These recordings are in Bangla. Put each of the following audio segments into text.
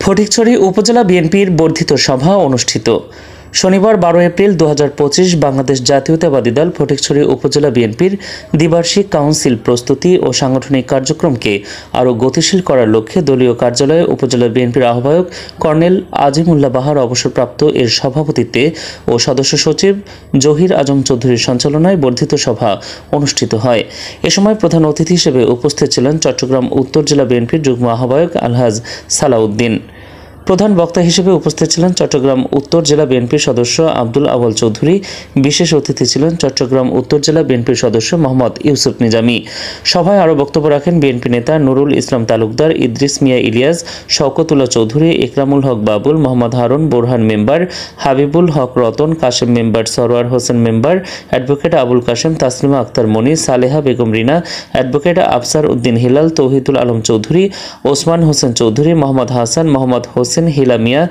ফটিকছড়ি উপজেলা বিএনপির বর্ধিত সভা অনুষ্ঠিত। শনিবার 12 এপ্রিল 2025 বাংলাদেশ জাতীয়তাবাদী দল ফটিকছড়ি উপজেলা বিএনপির দ্বিবার্ষিক কাউন্সিল প্রস্তুতি ও সাংগঠনিক কার্যক্রমকে আরও গতিশীল করার লক্ষ্যে দলীয় কার্যালয়ে উপজেলা বিএনপির আহ্বায়ক কর্নেল আজিমুল্লাহ বাহার অবসরপ্রাপ্ত এর সভাপতিত্বে ও সদস্য সচিব জহির আজম চৌধুরীর সঞ্চালনায় বর্ধিত সভা অনুষ্ঠিত হয়। এ সময় প্রধান অতিথি হিসেবে উপস্থিত ছিলেন চট্টগ্রাম উত্তর জেলা বিএনপির যুগ্ম আহ্বায়ক আলহাজ সালাউদ্দিন। প্রধান বক্তা হিসেবে উপস্থিত ছিলেন চট্টগ্রাম উত্তর জেলা বিএনপির সদস্য আব্দুল আওয়াল চৌধুরী। বিশেষ অতিথি ছিলেন চট্টগ্রাম উত্তর জেলা বিএনপির সদস্য মোহাম্মদ ইউসুফ নিজামী। সভায় আরও বক্তব্য রাখেন বিএনপি নেতা Nurul Islam Talukdar, Idris Mia Ilias, Shawkatullah Chowdhury, Ikramul Haque Babul, Mohammad Harun, Borhan member, Habibul Haque Ratan, Kashem member, Sarwar Hossain member, advocate Abul Kashem, Taslima Akter Moni, Saleha Begum Rina, advocate Afsar Uddin Hilal, Tauhidul Alam Chowdhury, Osman Hossain Chowdhury, Mohammad Hasan, Mohammad Hossain, Hila Mia,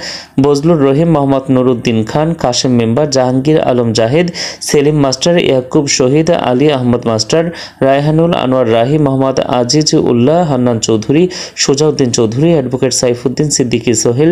Bazlur Rahim, Mohammad Nuruddin Khan, Kashem member, Jahangir Alam Jahed, Selim master, Yakub Shahid, Ali Ahmed master, Raihanul Anwar Rahi, Mohammad Aziz উল্লাহ, হান্নান চৌধুরী, সুজাউদ্দিন চৌধুরী, অ্যাডভোকেট সাইফুদ্দিন সিদ্দিকী সোহেল,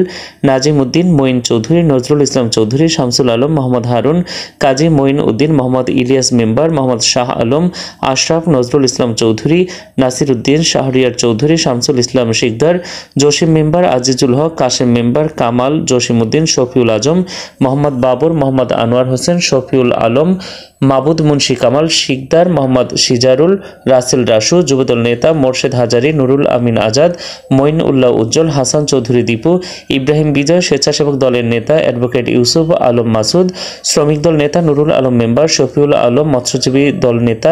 নাজিম উদ্দিন, মঈন চৌধুরী, নজরুল ইসলাম চৌধুরী, শামসুল আলম, মোহাম্মদ হারুন, কাজী মঈন উদ্দিন, মোহাম্মদ ইলিয়াস মেম্বার, মোহাম্মদ শাহ আলম, আশরাফ, নজরুল ইসলাম চৌধুরী, নাসির উদ্দিন, শাহরিয়ার চৌধুরী, শামসুল ইসলাম শিকদার, জসিম মেম্বার, আজিজুল হক, কাশেম মেম্বার, কামাল, জসিমউদ্দিন, শফিউল আজম, মোহাম্মদ বাবর, মোহাম্মদ আনোয়ার হোসেন, শফিউল আলম, মাবুদ মুন্সি কামাল শিকদার, মোহাম্মদ সিজারুল, রাসেল রাসু, যুবদল নেতা মোর্শেদ হাজারি, নুরুল আমিন আজাদ, মঈন উল্লাহ উজ্জ্বল, হাসান চৌধুরী দীপু, ইব্রাহিম বিজয়, স্বেচ্ছাসেবক দলের নেতা অ্যাডভোকেট ইউসুফ আলম মাসুদ, শ্রমিক দল নেতা নুরুল আলম মেম্বার, শফিউল আলম, মৎস্যজীবী দল নেতা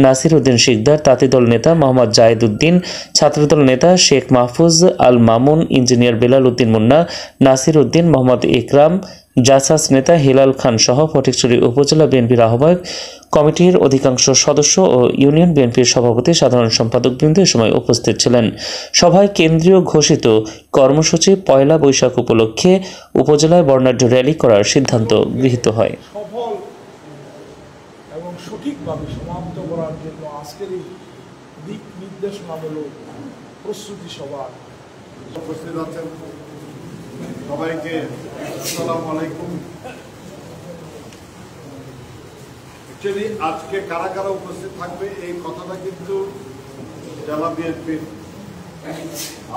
নাসির উদ্দিন শিকদার, তাঁতি দল নেতা মোহাম্মদ জায়েদ উদ্দিন, ছাত্রদল নেতা শেখ মাহফুজ আল মামুন, ইঞ্জিনিয়ার বেলাল উদ্দিন মুন্না, নাসির উদ্দিন, মোহাম্মদ ইকরাম, জাসাস নেতা হিলাল খান সহ ফটিকছড়ি উপজেলা বিএনপির আহ্বায়ক কমিটির অধিকাংশ সদস্য ও ইউনিয়ন বিএনপির সভাপতি, সাধারণ সম্পাদকবৃন্দ এ সময় উপস্থিত ছিলেন। সভায় কেন্দ্রীয় ঘোষিত কর্মসূচি পয়লা বৈশাখ উপলক্ষে উপজেলায় বর্ণাঢ্য র্যালি করার সিদ্ধান্ত গৃহীত হয়। সফল এবং সঠিকভাবে সমাপ্ত করার জন্য আজকের এই দিক নির্দেশনামূলক প্রস্তুতি সভা উপস্থিত আছেন সবাইকে আসসালামু আলাইকুম। অ্যাকচুয়ালি আজকে কারা কারা উপস্থিত থাকবে এই কথাটা কিন্তু জেলা বিএনপির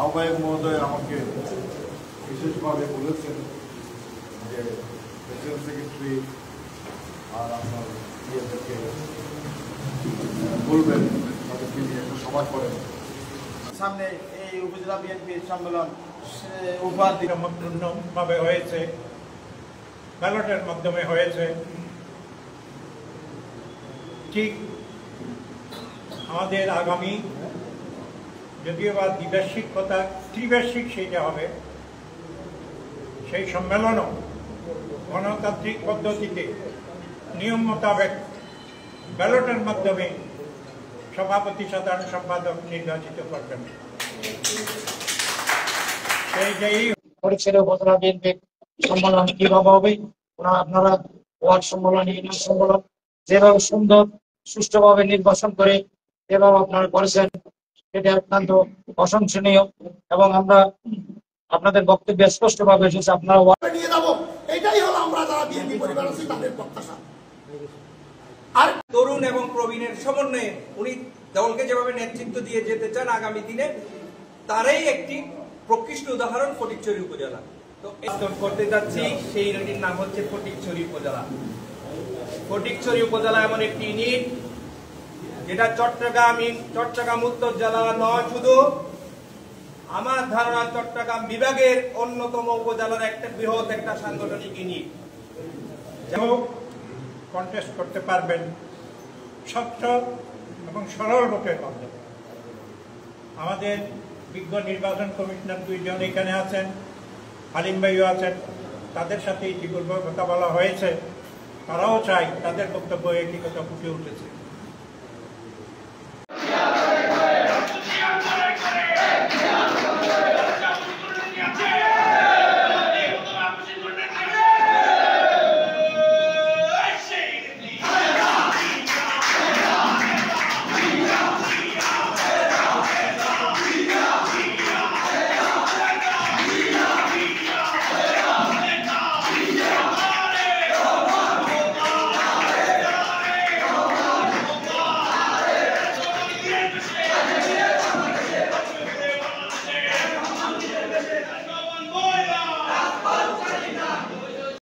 আহ্বায়ক মহোদয় আমাকে বিশেষভাবে বলেছেন যে প্রেসিডেন্ট সেক্রেটারি আর আপনার ইয়েদেরকে বলবেন তাদেরকে নিয়ে একটা সভা করেন। সামনে এই উপজেলা বিএনপির সম্মেলন উপহার ভাবে হয়েছে, ব্যালটের মাধ্যমে হয়েছে। ঠিক আমাদের আগামী যদিও বা দ্বিবার্ষিক কথা ত্রিবার্ষিক সেইটা হবে, সেই সম্মেলনও গণতান্ত্রিক পদ্ধতিতে নিয়ম মোতাবেক ব্যালটের মাধ্যমে সভাপতি, সাধারণ সম্পাদক নির্বাচিত করবেন। ফটিকছড়ি উপজেলা বিএনপির সম্মেলন কিভাবে হবে, আপনারা ওয়ার্ড সম্মেলন, ইউনিয়ন সম্মেলন যেভাবে সুন্দর সুষ্ঠুভাবে নির্বাচন করে যেভাবে আপনারা করেছেন সেটা অত্যন্ত প্রশংসনীয় এবং আমরা আপনাদের বক্তব্যে স্পষ্টভাবে এসেছে আপনারা নিয়ে যাবো। এটাই হলো আমরা যারা বিএনপি পরিবার আছি তাদের প্রত্যাশা। আর তরুণ এবং প্রবীণের সমন্বয়ে উনি দলকে যেভাবে নেতৃত্ব দিয়ে যেতে চান আগামী দিনে, তারই একটি প্রকৃষ্ট উদাহরণ ফটিকছড়ি উপজেলা। তো করতে যাচ্ছি সেই ইউনিটির নাম হচ্ছে ফটিকছড়ি উপজেলা। ফটিকছড়ি উপজেলা এমন একটি ইউনিট যেটা চট্টগ্রাম উত্তর জেলা নয়, শুধু আমার ধারণা চট্টগ্রাম বিভাগের অন্যতম উপজেলার একটা বৃহৎ একটা সাংগঠনিক ইউনিট। কন্টেস্ট করতে পারবেন স্বচ্ছ এবং সরল ভোটের মাধ্যমে। আমাদের বিজ্ঞ নির্বাচন কমিশনার দুইজন এখানে আছেন, হালিম ভাইও আছেন, তাদের সাথে ইতিপূর্বে কথা বলা হয়েছে, তারাও চাই, তাদের বক্তব্য একই কথা ফুটে উঠেছে।